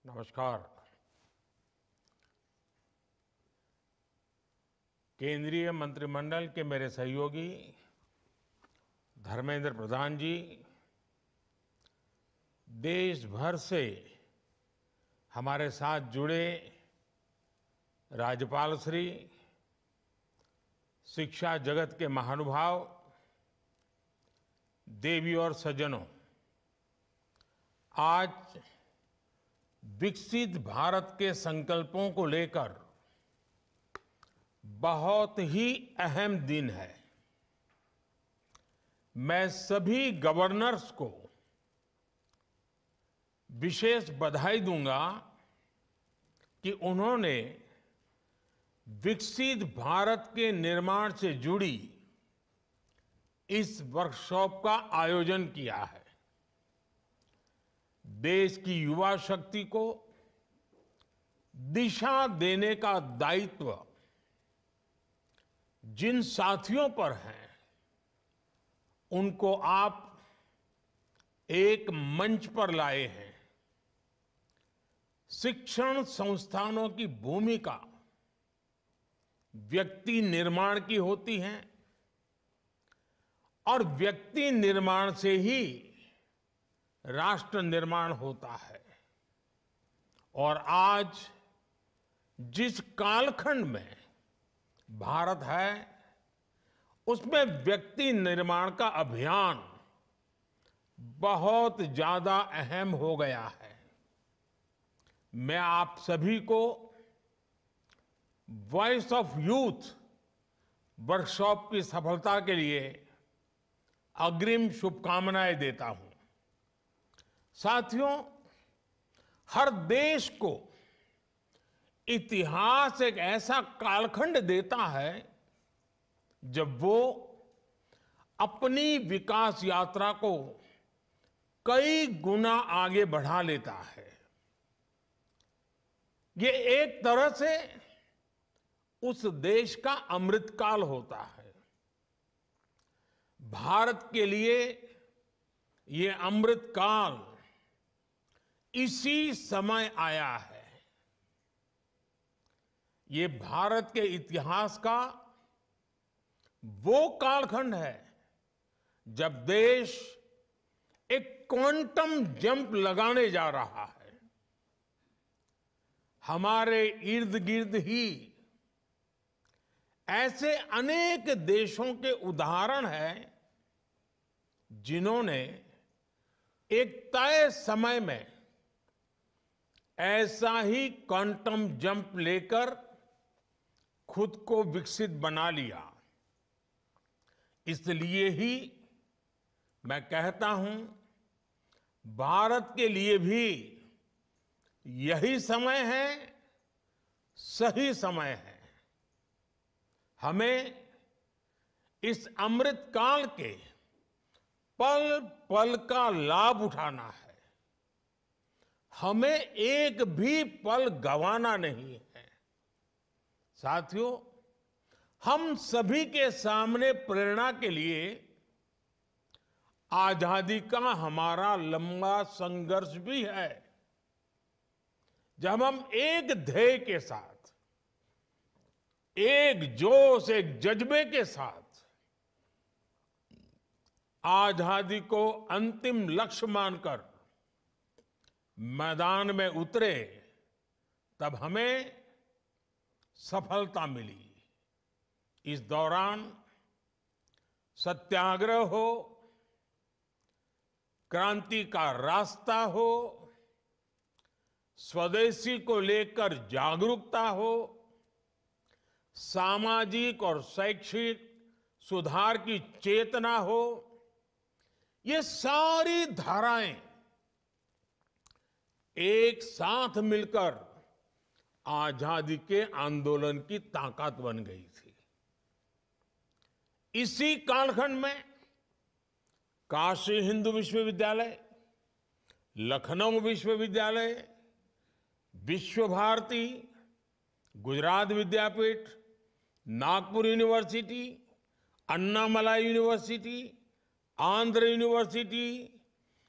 नमस्कार। केंद्रीय मंत्रिमंडल के मेरे सहयोगी धर्मेंद्र प्रधान जी, देश भर से हमारे साथ जुड़े राज्यपाल श्री, शिक्षा जगत के महानुभाव, देवी और सज्जनों, आज विकसित भारत के संकल्पों को लेकर बहुत ही अहम दिन है। मैं सभी गवर्नर्स को विशेष बधाई दूंगा कि उन्होंने विकसित भारत के निर्माण से जुड़ी इस वर्कशॉप का आयोजन किया है। देश की युवा शक्ति को दिशा देने का दायित्व जिन साथियों पर है, उनको आप एक मंच पर लाए हैं। शिक्षण संस्थानों की भूमिका व्यक्ति निर्माण की होती है और व्यक्ति निर्माण से ही राष्ट्र निर्माण होता है। और आज जिस कालखंड में भारत है, उसमें व्यक्ति निर्माण का अभियान बहुत ज्यादा अहम हो गया है। मैं आप सभी को वॉइस ऑफ यूथ वर्कशॉप की सफलता के लिए अग्रिम शुभकामनाएं देता हूं। साथियों, हर देश को इतिहास एक ऐसा कालखंड देता है जब वो अपनी विकास यात्रा को कई गुना आगे बढ़ा लेता है। ये एक तरह से उस देश का अमृतकाल होता है। भारत के लिए ये अमृतकाल इसी समय आया है। ये भारत के इतिहास का वो कालखंड है जब देश एक क्वांटम जंप लगाने जा रहा है। हमारे इर्द गिर्द ही ऐसे अनेक देशों के उदाहरण हैं जिन्होंने एक तय समय में ऐसा ही क्वांटम जंप लेकर खुद को विकसित बना लिया। इसलिए ही मैं कहता हूं, भारत के लिए भी यही समय है, सही समय है। हमें इस अमृत काल के पल पल का लाभ उठाना है। हमें एक भी पल गंवाना नहीं है। साथियों, हम सभी के सामने प्रेरणा के लिए आजादी का हमारा लंबा संघर्ष भी है। जब हम एक ध्येय के साथ, एक जोश, एक जज्बे के साथ आजादी को अंतिम लक्ष्य मानकर मैदान में उतरे, तब हमें सफलता मिली। इस दौरान सत्याग्रह हो, क्रांति का रास्ता हो, स्वदेशी को लेकर जागरूकता हो, सामाजिक और शैक्षिक सुधार की चेतना हो, ये सारी धाराएं एक साथ मिलकर आजादी के आंदोलन की ताकत बन गई थी। इसी कालखंड में काशी हिंदू विश्वविद्यालय, लखनऊ विश्वविद्यालय, Visva Bharati, Gujarat Vidyapith, Nagpur university, Annamalai university, Andhra university,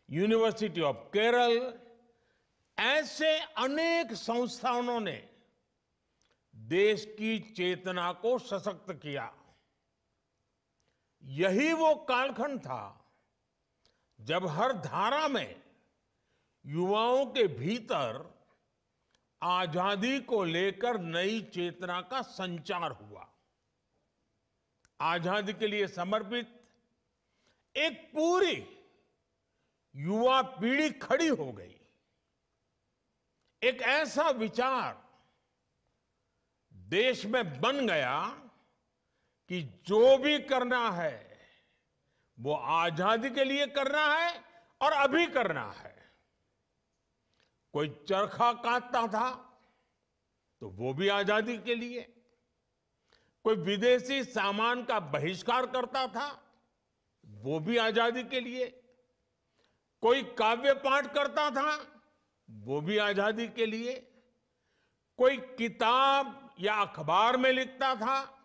university of Kerala, ऐसे अनेक संस्थानों ने देश की चेतना को सशक्त किया। यही वो कालखंड था जब हर धारा में युवाओं के भीतर आजादी को लेकर नई चेतना का संचार हुआ। आजादी के लिए समर्पित एक पूरी युवा पीढ़ी खड़ी हो गई। एक ऐसा विचार देश में बन गया कि जो भी करना है वो आजादी के लिए करना है और अभी करना है। कोई चरखा काटता था तो वो भी आजादी के लिए, कोई विदेशी सामान का बहिष्कार करता था वो भी आजादी के लिए, कोई काव्य पाठ करता था वो भी आजादी के लिए, कोई किताब या अखबार में लिखता था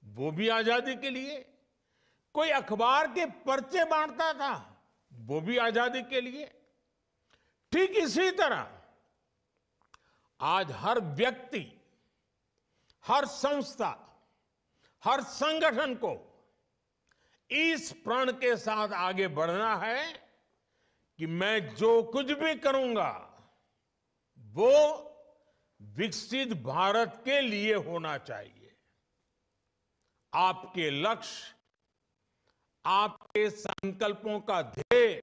वो भी आजादी के लिए, कोई अखबार के पर्चे बांटता था वो भी आजादी के लिए। ठीक इसी तरह आज हर व्यक्ति, हर संस्था, हर संगठन को इस प्रण के साथ आगे बढ़ना है कि मैं जो कुछ भी करूंगा वो विकसित भारत के लिए होना चाहिए। आपके लक्ष्य, आपके संकल्पों का ध्येय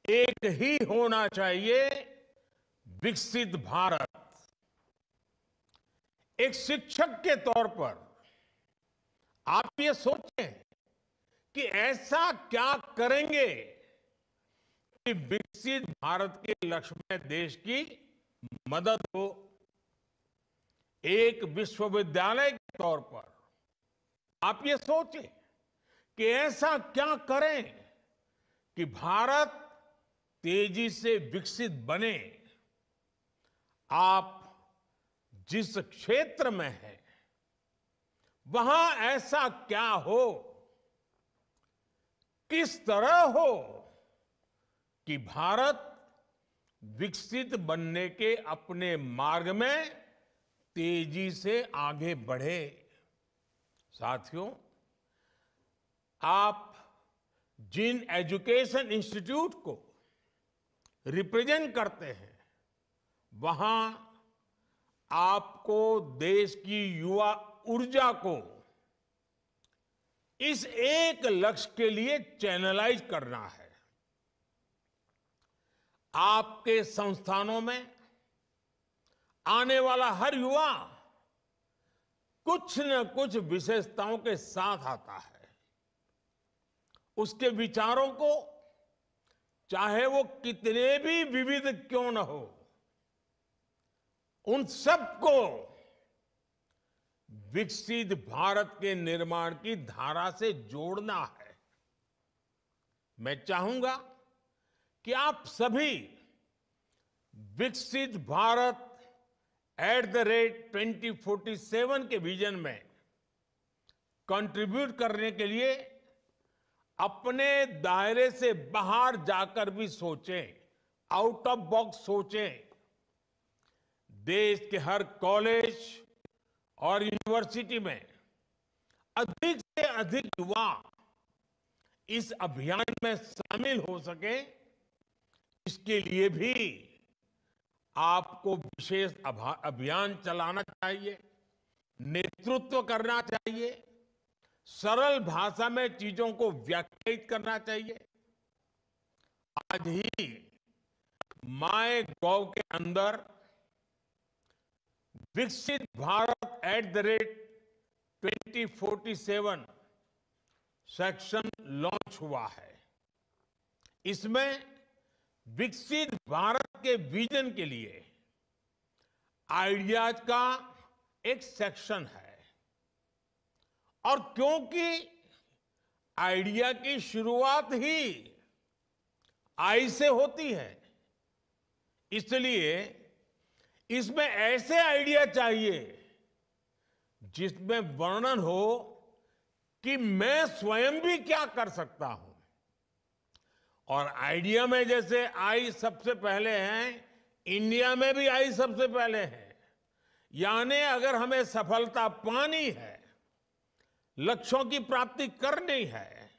एक ही होना चाहिए, विकसित भारत। एक शिक्षक के तौर पर आप ये सोचें कि ऐसा क्या करेंगे कि विकसित भारत के लक्ष्य में देश की मदद हो। एक विश्वविद्यालय के तौर पर आप ये सोचें कि ऐसा क्या करें कि भारत तेजी से विकसित बने। आप जिस क्षेत्र में हैं वहां ऐसा क्या हो, किस तरह हो कि भारत विकसित बनने के अपने मार्ग में तेजी से आगे बढ़े। साथियों, आप जिन एजुकेशन इंस्टीट्यूट को रिप्रेजेंट करते हैं वहां आपको देश की युवा ऊर्जा को इस एक लक्ष्य के लिए चैनलाइज करना है। आपके संस्थानों में आने वाला हर युवा कुछ न कुछ विशेषताओं के साथ आता है। उसके विचारों को चाहे वो कितने भी विविध क्यों न हो, उन सबको विकसित भारत के निर्माण की धारा से जोड़ना है। मैं चाहूंगा कि आप सभी विकसित भारत @2047 के विजन में कंट्रीब्यूट करने के लिए अपने दायरे से बाहर जाकर भी सोचें, आउट ऑफ बॉक्स सोचें। देश के हर कॉलेज और यूनिवर्सिटी में अधिक से अधिक युवा इस अभियान में शामिल हो सके, इसके लिए भी आपको विशेष अभियान चलाना चाहिए, नेतृत्व करना चाहिए, सरल भाषा में चीजों को व्याख्यायित करना चाहिए। आज ही माय गॉव के अंदर विकसित भारत @2047 सेक्शन लॉन्च हुआ है। इसमें विकसित भारत के विजन के लिए आइडियाज का एक सेक्शन है। और क्योंकि आइडिया की शुरुआत ही आई से होती है, इसलिए इसमें ऐसे आइडिया चाहिए जिसमें वर्णन हो कि मैं स्वयं भी क्या कर सकता हूं। और आइडिया में जैसे आई सबसे पहले हैं इंडिया में भी आई सबसे पहले है। यानी अगर हमें सफलता पानी है, लक्ष्यों की प्राप्ति करनी है,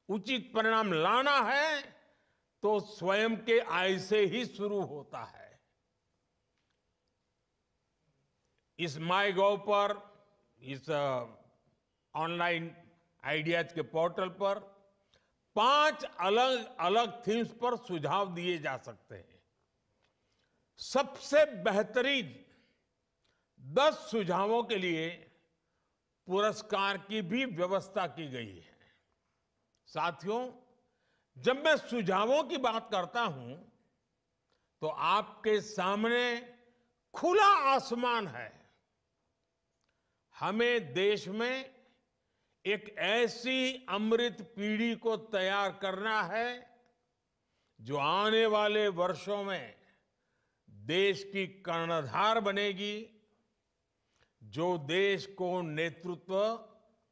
उचित परिणाम लाना है, तो स्वयं के आय से ही शुरू होता है। इस माईगॉव पर, इस ऑनलाइन आइडियाज के पोर्टल पर 5 अलग अलग थीम्स पर सुझाव दिए जा सकते हैं। सबसे बेहतरीन 10 सुझावों के लिए पुरस्कार की भी व्यवस्था की गई है। साथियों, जब मैं सुझावों की बात करता हूं तो आपके सामने खुला आसमान है। हमें देश में एक ऐसी अमृत पीढ़ी को तैयार करना है जो आने वाले वर्षों में देश की कर्णधार बनेगी, जो देश को नेतृत्व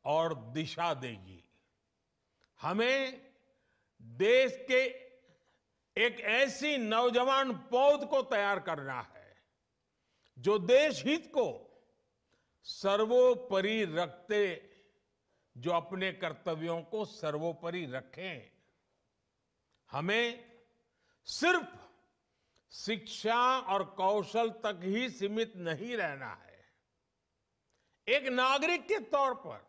और दिशा देगी। हमें देश के एक ऐसी नौजवान पौध को तैयार करना है जो देश हित को सर्वोपरि रखते, जो अपने कर्तव्यों को सर्वोपरि रखें। हमें सिर्फ शिक्षा और कौशल तक ही सीमित नहीं रहना है। एक नागरिक के तौर पर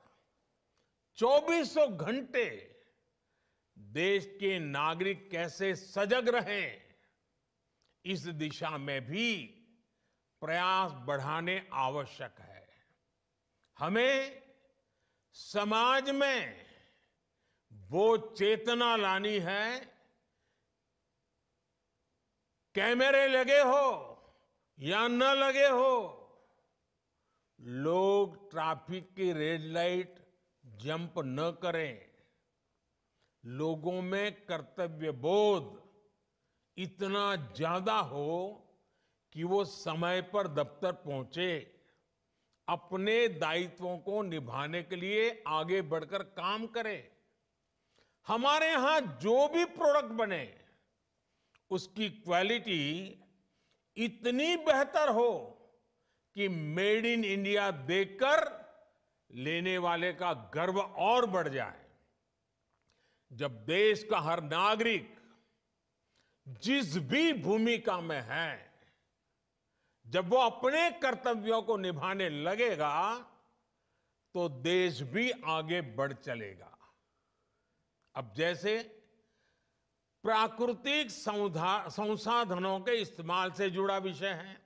2400 घंटे देश के नागरिक कैसे सजग रहें, इस दिशा में भी प्रयास बढ़ाने आवश्यक है। हमें समाज में वो चेतना लानी है, कैमरे लगे हो या न लगे हो, लोग ट्रैफिक की रेड लाइट जंप न करें। लोगों में कर्तव्य बोध इतना ज्यादा हो कि वो समय पर दफ्तर पहुंचे, अपने दायित्वों को निभाने के लिए आगे बढ़कर काम करें। हमारे यहां जो भी प्रोडक्ट बने उसकी क्वालिटी इतनी बेहतर हो कि मेड इन इंडिया देखकर लेने वाले का गर्व और बढ़ जाए। जब देश का हर नागरिक जिस भी भूमिका में है, जब वो अपने कर्तव्यों को निभाने लगेगा तो देश भी आगे बढ़ चलेगा। अब जैसे प्राकृतिक संसाधनों के इस्तेमाल से जुड़ा विषय है।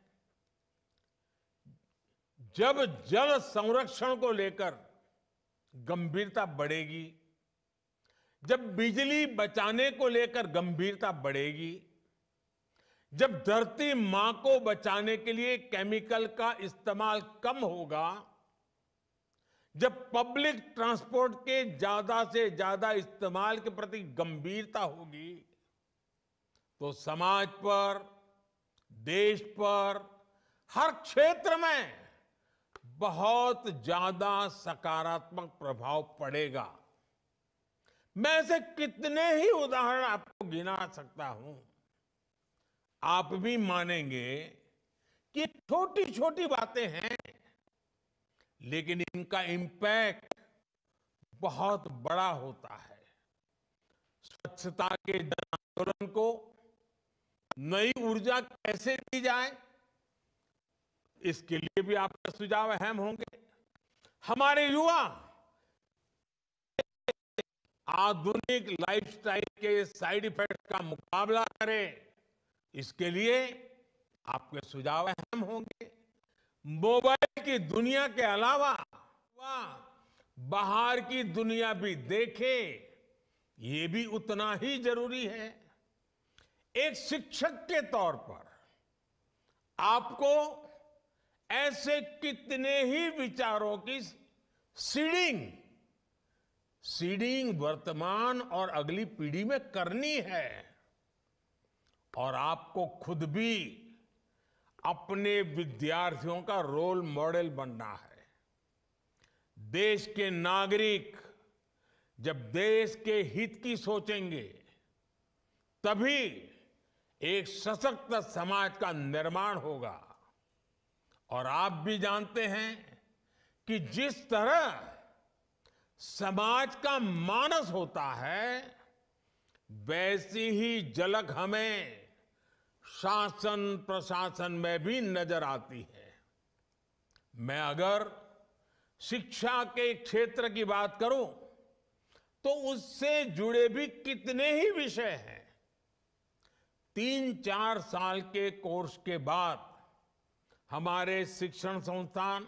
जब जल संरक्षण को लेकर गंभीरता बढ़ेगी, जब बिजली बचाने को लेकर गंभीरता बढ़ेगी, जब धरती मां को बचाने के लिए केमिकल का इस्तेमाल कम होगा, जब पब्लिक ट्रांसपोर्ट के ज्यादा से ज्यादा इस्तेमाल के प्रति गंभीरता होगी, तो समाज पर, देश पर, हर क्षेत्र में बहुत ज्यादा सकारात्मक प्रभाव पड़ेगा। मैं ऐसे कितने ही उदाहरण आपको गिना सकता हूं। आप भी मानेंगे कि छोटी छोटी बातें हैं, लेकिन इनका इंपैक्ट बहुत बड़ा होता है। स्वच्छता के जन आंदोलन को नई ऊर्जा कैसे दी जाए, इसके लिए भी आपके सुझाव अहम होंगे। हमारे युवा आधुनिक लाइफस्टाइल के साइड इफेक्ट का मुकाबला करें, इसके लिए आपके सुझाव अहम होंगे। मोबाइल की दुनिया के अलावा बाहर की दुनिया भी देखें, ये भी उतना ही जरूरी है। एक शिक्षक के तौर पर आपको ऐसे कितने ही विचारों की सीडिंग वर्तमान और अगली पीढ़ी में करनी है, और आपको खुद भी अपने विद्यार्थियों का रोल मॉडल बनना है। देश के नागरिक जब देश के हित की सोचेंगे, तभी एक सशक्त समाज का निर्माण होगा। और आप भी जानते हैं कि जिस तरह समाज का मानस होता है, वैसी ही झलक हमें शासन प्रशासन में भी नजर आती है। मैं अगर शिक्षा के क्षेत्र की बात करूं, तो उससे जुड़े भी कितने ही विषय हैं। 3-4 साल के कोर्स के बाद हमारे शिक्षण संस्थान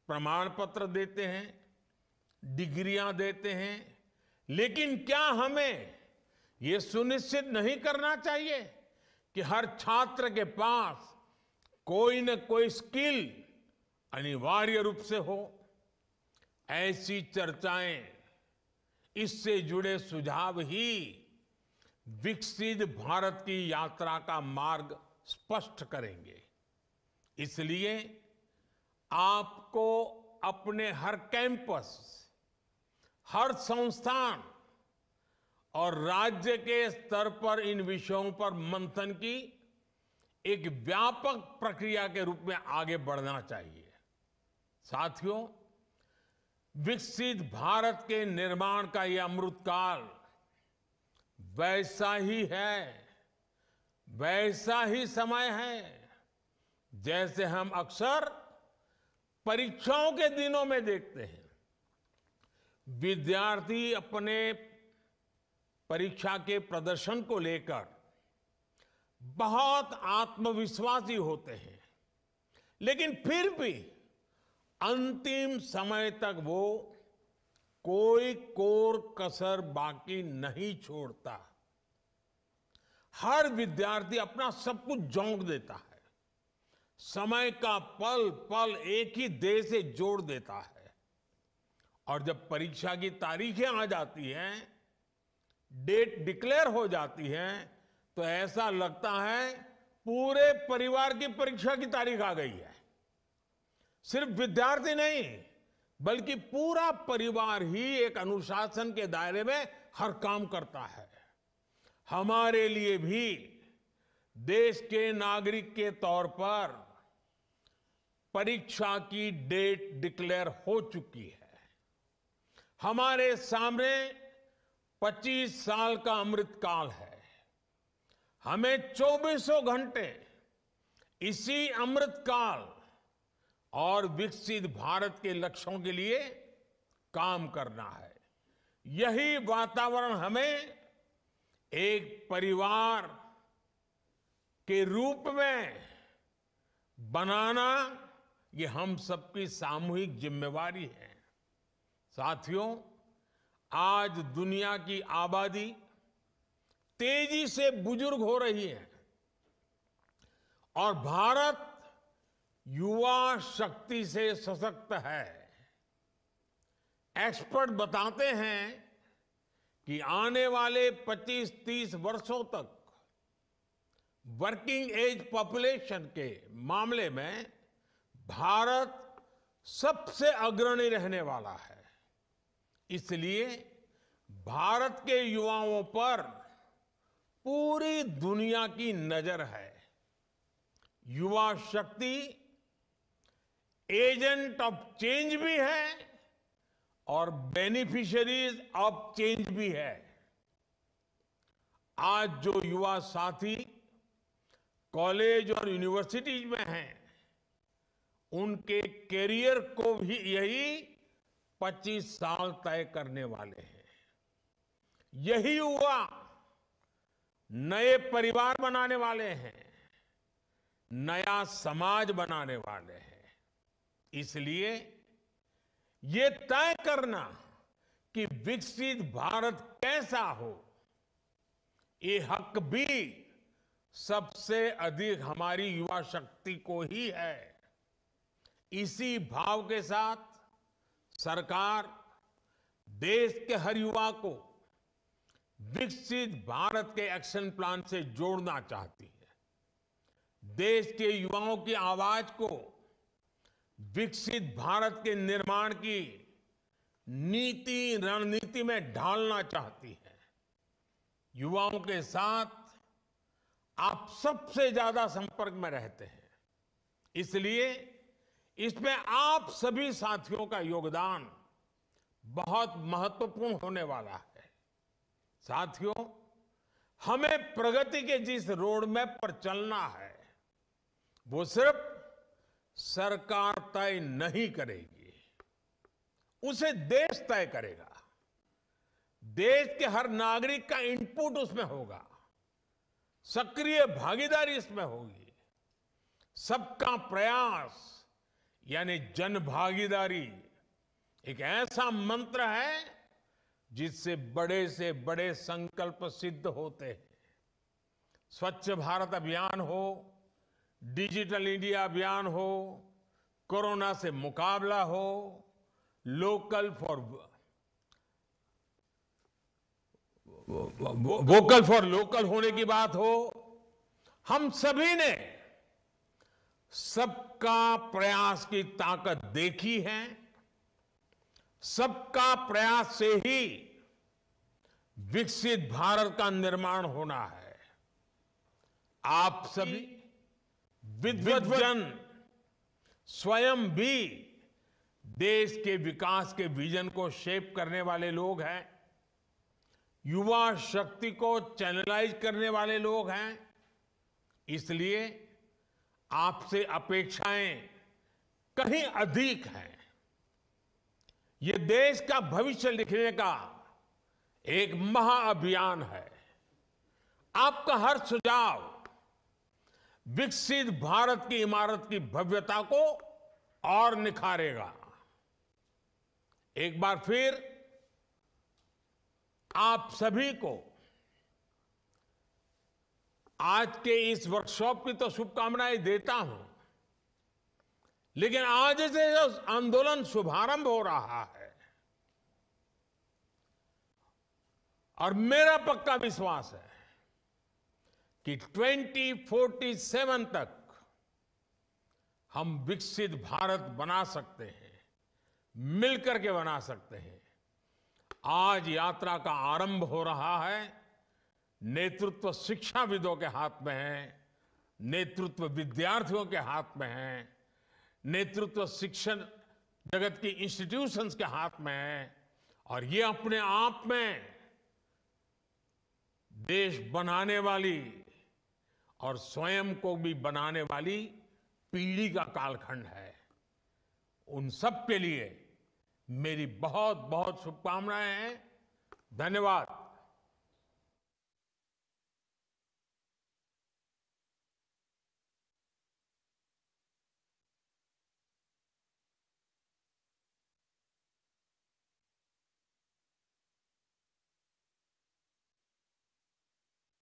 प्रमाण पत्र देते हैं, डिग्रियां देते हैं, लेकिन क्या हमें यह सुनिश्चित नहीं करना चाहिए कि हर छात्र के पास कोई न कोई स्किल अनिवार्य रूप से हो? ऐसी चर्चाएं, इससे जुड़े सुझाव ही विकसित भारत की यात्रा का मार्ग स्पष्ट करेंगे। इसलिए आपको अपने हर कैंपस, हर संस्थान और राज्य के स्तर पर इन विषयों पर मंथन की एक व्यापक प्रक्रिया के रूप में आगे बढ़ना चाहिए। साथियों, विकसित भारत के निर्माण का यह अमृतकाल वैसा ही है, वैसा ही समय है जैसे हम अक्सर परीक्षाओं के दिनों में देखते हैं। विद्यार्थी अपने परीक्षा के प्रदर्शन को लेकर बहुत आत्मविश्वासी होते हैं, लेकिन फिर भी अंतिम समय तक वो कोई कोर कसर बाकी नहीं छोड़ता। हर विद्यार्थी अपना सब कुछ झोंक देता है, समय का पल पल एक ही देह से जोड़ देता है। और जब परीक्षा की तारीखें आ जाती हैं, डेट डिक्लेयर हो जाती है, तो ऐसा लगता है पूरे परिवार की परीक्षा की तारीख आ गई है। सिर्फ विद्यार्थी नहीं, बल्कि पूरा परिवार ही एक अनुशासन के दायरे में हर काम करता है। हमारे लिए भी देश के नागरिक के तौर पर परीक्षा की डेट डिक्लेयर हो चुकी है। हमारे सामने 25 साल का अमृतकाल है। हमें 24 घंटे इसी अमृतकाल और विकसित भारत के लक्ष्यों के लिए काम करना है। यही वातावरण हमें एक परिवार के रूप में बनाना, ये हम सबकी सामूहिक जिम्मेवारी है। साथियों, आज दुनिया की आबादी तेजी से बुजुर्ग हो रही है और भारत युवा शक्ति से सशक्त है। एक्सपर्ट बताते हैं कि आने वाले 25-30 वर्षों तक वर्किंग एज पॉपुलेशन के मामले में भारत सबसे अग्रणी रहने वाला है। इसलिए भारत के युवाओं पर पूरी दुनिया की नजर है। युवा शक्ति एजेंट ऑफ चेंज भी है और बेनिफिशियरीज ऑफ चेंज भी है। आज जो युवा साथी कॉलेज और यूनिवर्सिटीज में हैं, उनके कैरियर को भी यही 25 साल तय करने वाले हैं। यही युवा नए परिवार बनाने वाले हैं, नया समाज बनाने वाले हैं। इसलिए ये तय करना कि विकसित भारत कैसा हो, ये हक भी सबसे अधिक हमारी युवा शक्ति को ही है। इसी भाव के साथ सरकार देश के हर युवा को विकसित भारत के एक्शन प्लान से जोड़ना चाहती है। देश के युवाओं की आवाज को विकसित भारत के निर्माण की नीति रणनीति में ढालना चाहती है। युवाओं के साथ आप सबसे ज्यादा संपर्क में रहते हैं, इसलिए इसमें आप सभी साथियों का योगदान बहुत महत्वपूर्ण होने वाला है। साथियों, हमें प्रगति के जिस रोड मैप पर चलना है, वो सिर्फ सरकार तय नहीं करेगी, उसे देश तय करेगा। देश के हर नागरिक का इनपुट उसमें होगा, सक्रिय भागीदारी इसमें होगी। सबका प्रयास यानी जन भागीदारी एक ऐसा मंत्र है जिससे बड़े से बड़े संकल्प सिद्ध होते हैं। स्वच्छ भारत अभियान हो, डिजिटल इंडिया अभियान हो, कोरोना से मुकाबला हो, वोकल फॉर लोकल होने की बात हो, हम सभी ने सबका प्रयास की ताकत देखी है। सबका प्रयास से ही विकसित भारत का निर्माण होना है। आप सभी विद्वज्जन स्वयं भी देश के विकास के विजन को शेप करने वाले लोग हैं, युवा शक्ति को चैनलाइज करने वाले लोग हैं। इसलिए आपसे अपेक्षाएं कहीं अधिक हैं। ये देश का भविष्य लिखने का एक महाअभियान है। आपका हर सुझाव विकसित भारत की इमारत की भव्यता को और निखारेगा। एक बार फिर आप सभी को आज के इस वर्कशॉप की तो शुभकामनाएं देता हूं, लेकिन आज से जो आंदोलन शुभारंभ हो रहा है, और मेरा पक्का विश्वास है कि 2047 तक हम विकसित भारत बना सकते हैं, मिलकर के बना सकते हैं। आज यात्रा का आरंभ हो रहा है। नेतृत्व शिक्षाविदों के हाथ में है, नेतृत्व विद्यार्थियों के हाथ में है, नेतृत्व शिक्षण जगत की इंस्टीट्यूशंस के हाथ में है, और ये अपने आप में देश बनाने वाली और स्वयं को भी बनाने वाली पीढ़ी का कालखंड है। उन सब के लिए मेरी बहुत बहुत शुभकामनाएं हैं। धन्यवाद।